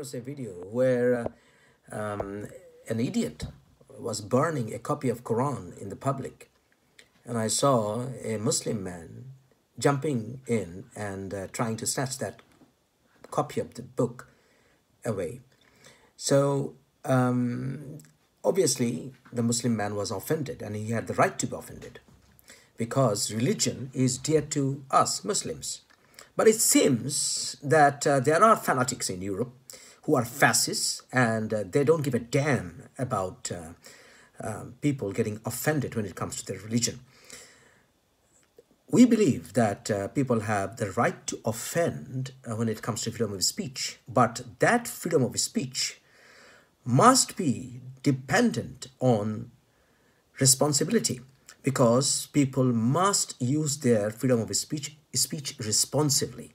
across a video where an idiot was burning a copy of Quran in the public, and I saw a Muslim man jumping in and trying to snatch that copy of the book away. So obviously the Muslim man was offended, and he had the right to be offended because religion is dear to us Muslims. But it seems that there are fanatics in Europe who are fascists, and they don't give a damn about people getting offended when it comes to their religion. We believe that people have the right to offend when it comes to freedom of speech, but that freedom of speech must be dependent on responsibility, because people must use their freedom of speech responsibly.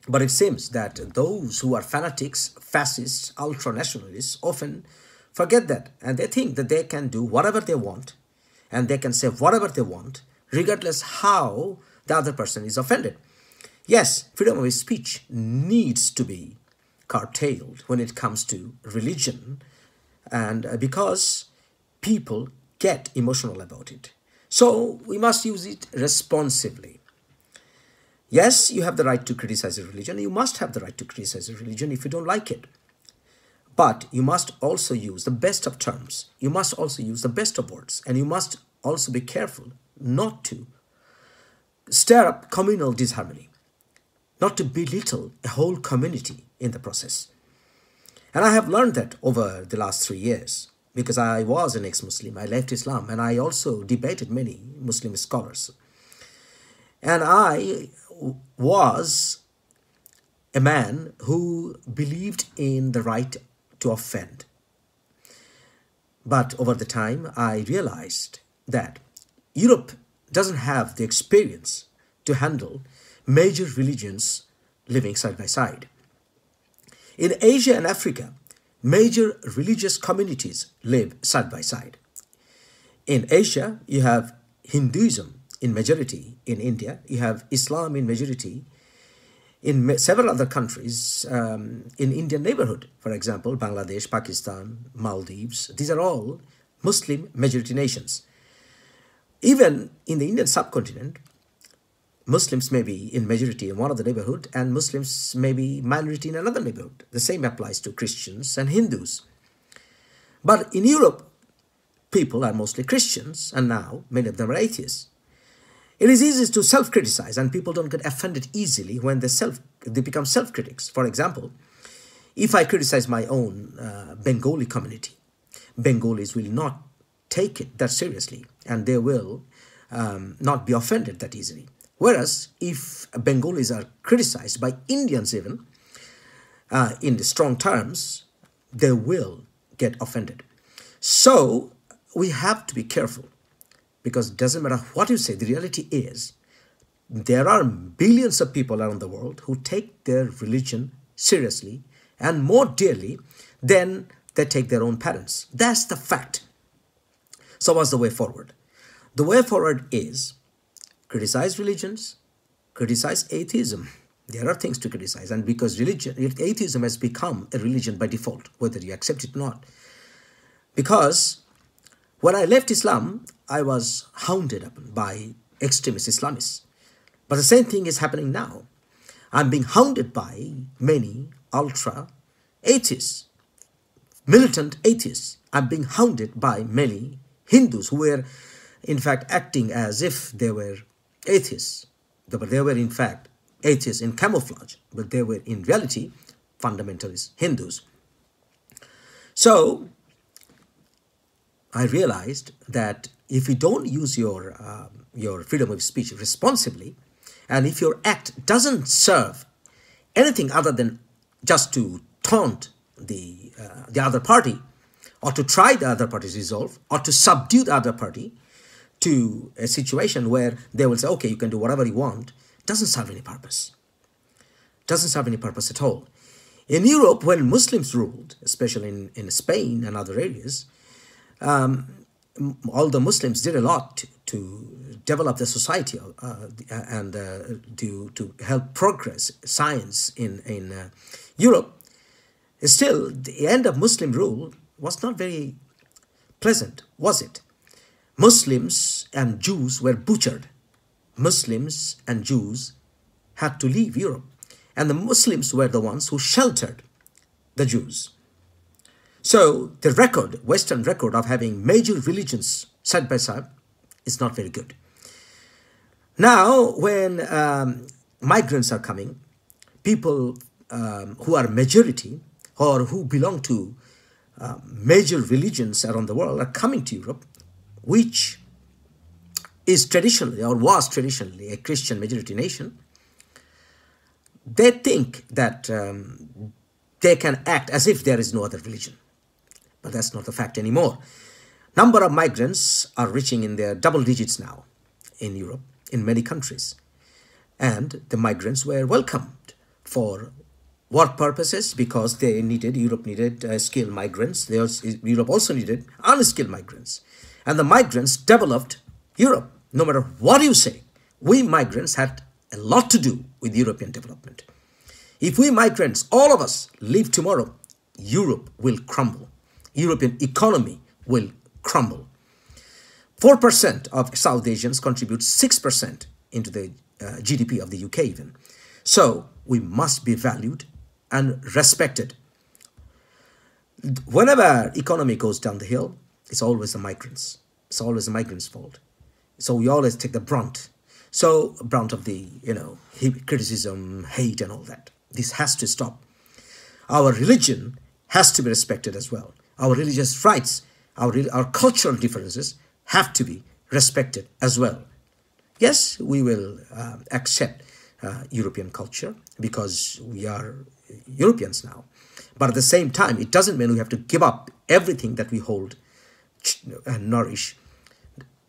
But it seems that those who are fanatics, fascists, ultra-nationalists often forget that, and they think that they can do whatever they want and they can say whatever they want regardless how the other person is offended. Yes, freedom of speech needs to be curtailed when it comes to religion, and because people get emotional about it. So we must use it responsibly. Yes, you have the right to criticize a religion. You must have the right to criticize a religion if you don't like it. But you must also use the best of terms. You must also use the best of words. And you must also be careful not to stir up communal disharmony, not to belittle a whole community in the process. And I have learned that over the last 3 years, because I was an ex-Muslim. I left Islam, and I also debated many Muslim scholars. And I was a man who believed in the right to offend. But over the time, I realized that Europe doesn't have the experience to handle major religions living side by side. In Asia and Africa, major religious communities live side by side. In Asia, you have Hinduism in majority. In India, you have Islam in majority. In several other countries, in Indian neighborhood, for example, Bangladesh, Pakistan, Maldives, these are all Muslim majority nations. Even in the Indian subcontinent, Muslims may be in majority in one of the neighborhood, and Muslims may be minority in another neighborhood. The same applies to Christians and Hindus. But in Europe, people are mostly Christians, and now many of them are atheists. It is easy to self-criticize, and people don't get offended easily when they become self-critics. For example, if I criticize my own Bengali community, Bengalis will not take it that seriously, and they will not be offended that easily. Whereas if Bengalis are criticized by Indians even in the strong terms, they will get offended. So we have to be careful, because it doesn't matter what you say. The reality is there are billions of people around the world who take their religion seriously and more dearly than they take their own parents. That's the fact. So what's the way forward? The way forward is criticize religions, criticize atheism. There are things to criticize, and because atheism has become a religion by default, whether you accept it or not. Because when I left Islam, I was hounded up by extremist Islamists. But the same thing is happening now. I'm being hounded by many ultra-atheists, militant atheists. I'm being hounded by many Hindus who were, in fact, acting as if they were atheists. But they were, in fact, atheists in camouflage. But they were, in reality, fundamentalist Hindus. So I realized that if you don't use your freedom of speech responsibly, and if your act doesn't serve anything other than just to taunt the other party, or to try the other party's resolve, or to subdue the other party to a situation where they will say, okay, you can do whatever you want, doesn't serve any purpose. Doesn't serve any purpose at all. In Europe, when Muslims ruled, especially in Spain and other areas, although Muslims did a lot to develop the society and to help progress science in Europe, Still, the end of Muslim rule was not very pleasant, was it? Muslims and Jews were butchered. Muslims and Jews had to leave Europe. And the Muslims were the ones who sheltered the Jews. So the record, Western record of having major religions side by side is not very good. Now, when migrants are coming, people who are majority or who belong to major religions around the world are coming to Europe, which is traditionally or was traditionally a Christian majority nation. They think that they can act as if there is no other religion. But that's not the fact anymore. Number of migrants are reaching in their double digits now in Europe, in many countries. And the migrants were welcomed for work purposes because Europe needed skilled migrants. Europe also needed unskilled migrants. And the migrants developed Europe. No matter what you say, we migrants had a lot to do with European development. If we migrants, all of us, leave tomorrow, Europe will crumble. European economy will crumble. 4% of South Asians contribute 6% into the GDP of the UK even. So we must be valued and respected. Whenever economy goes down the hill, it's always the migrants. It's always the migrants' fault. So we always take the brunt. So brunt of the, criticism, hate and all that. This has to stop. Our religion has to be respected as well. Our religious rights, our cultural differences have to be respected as well. Yes, we will accept European culture because we are Europeans now. But at the same time, it doesn't mean we have to give up everything that we hold and nourish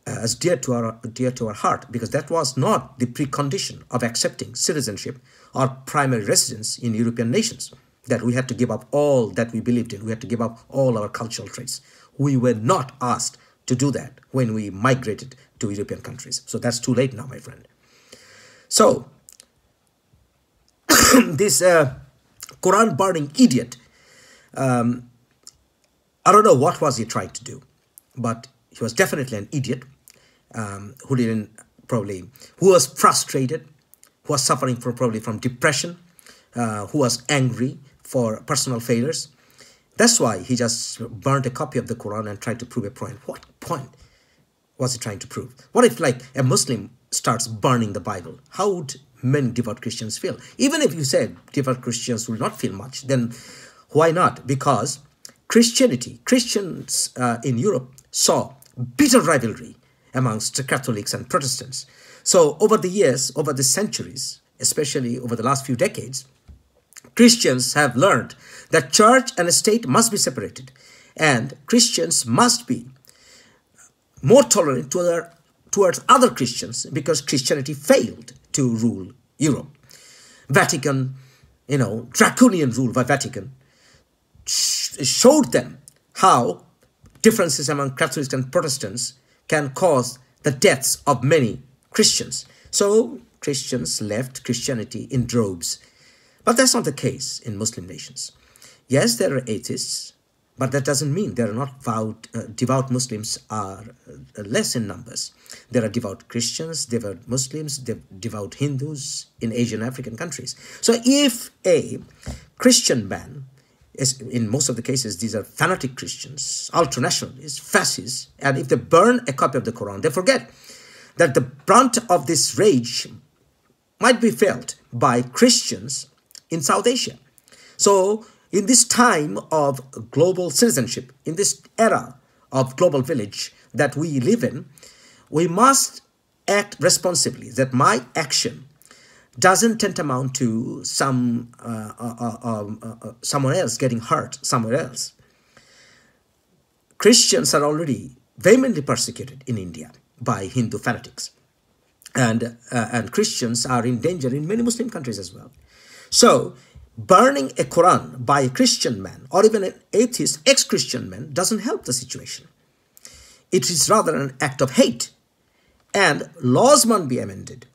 as dear to our heart, because that was not the precondition of accepting citizenship or primary residence in European nations, that we had to give up all that we believed in. We had to give up all our cultural traits. We were not asked to do that when we migrated to European countries. So that's too late now, my friend. So this Quran burning idiot, I don't know what was he trying to do, but he was definitely an idiot who was frustrated, who was suffering probably from depression, who was angry for personal failures. That's why he just burned a copy of the Quran and tried to prove a point. What point was he trying to prove? What if like a Muslim starts burning the Bible? How would many devout Christians feel? Even if you said devout Christians will not feel much, then why not? Because Christians in Europe saw bitter rivalry amongst the Catholics and Protestants. So over the years, over the centuries, especially over the last few decades, Christians have learned that church and state must be separated, and Christians must be more tolerant towards other Christians because Christianity failed to rule Europe. Vatican, draconian rule by Vatican showed them how differences among Catholics and Protestants can cause the deaths of many Christians. So Christians left Christianity in droves. But that's not the case in Muslim nations. Yes, there are atheists, but that doesn't mean there are not devout Muslims are less in numbers. There are devout Christians, devout Muslims, devout Hindus in Asian African countries. So if a Christian man, in most of the cases, these are fanatic Christians, ultranationalists, fascists, and if they burn a copy of the Quran, they forget that the brunt of this rage might be felt by Christians in South Asia. So in this time of global citizenship, in this era of global village that we live in, we must act responsibly, that my action doesn't tantamount to someone else getting hurt somewhere else. Christians are already vehemently persecuted in India by Hindu fanatics. And Christians are in danger in many Muslim countries as well. So burning a Quran by a Christian man or even an atheist ex-Christian man doesn't help the situation. It is rather an act of hate. And laws must be amended.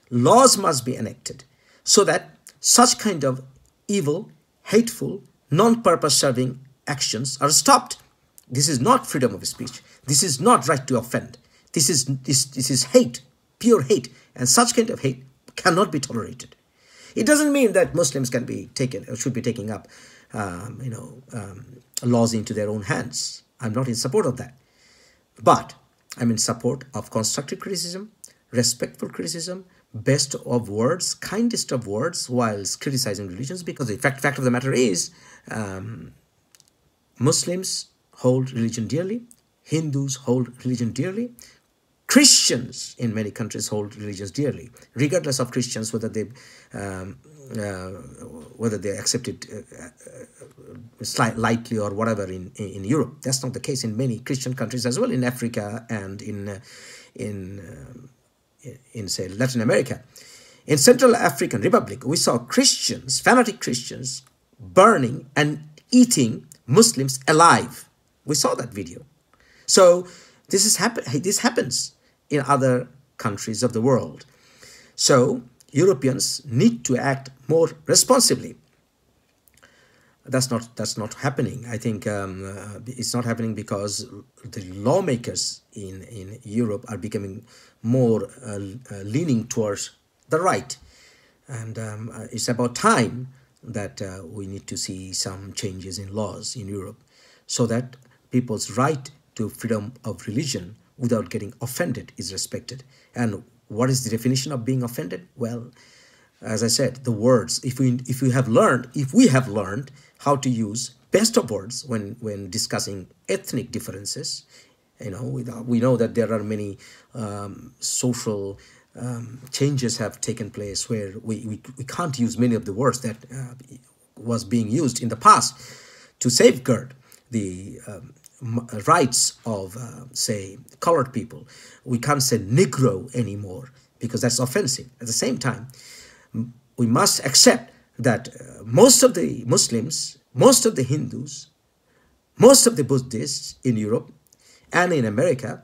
Laws must be enacted so that such kind of evil, hateful, non-purpose serving actions are stopped. This is not freedom of speech. This is not right to offend. This is hate, pure hate, and such kind of hate cannot be tolerated. It doesn't mean that Muslims can be taken or should be taking up, laws into their own hands. I'm not in support of that, but I'm in support of constructive criticism, respectful criticism, best of words, kindest of words, whilst criticizing religions. Because the fact of the matter is, Muslims hold religion dearly, Hindus hold religion dearly, Christians in many countries hold religions dearly, regardless of Christians whether they accept it lightly or whatever in Europe. That's not the case in many Christian countries as well, in Africa and in say Latin America. In Central African Republic, we saw Christians, fanatic Christians, burning and eating Muslims alive. We saw that video. So this happens in other countries of the world. So Europeans need to act more responsibly. That's not happening. I think it's not happening because the lawmakers in Europe are becoming more leaning towards the right, and it's about time that we need to see some changes in laws in Europe, so that people's right to freedom of religion without getting offended is respected. And what is the definition of being offended? Well, as I said, the words. If we have learned how to use best of words when discussing ethnic differences, we know that there are many social changes have taken place where we can't use many of the words that was being used in the past to safeguard the rights of, say, colored people. We can't say Negro anymore because that's offensive. At the same time, we must accept that most of the Muslims, most of the Hindus, most of the Buddhists in Europe and in America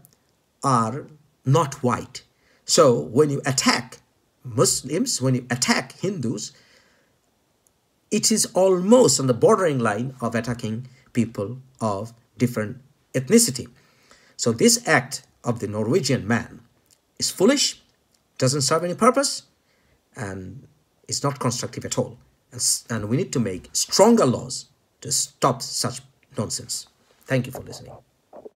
are not white. So when you attack Muslims, when you attack Hindus, it is almost on the bordering line of attacking people of different ethnicity. So this act of the Norwegian man is foolish, doesn't serve any purpose, and it's not constructive at all. And we need to make stronger laws to stop such nonsense. Thank you for listening.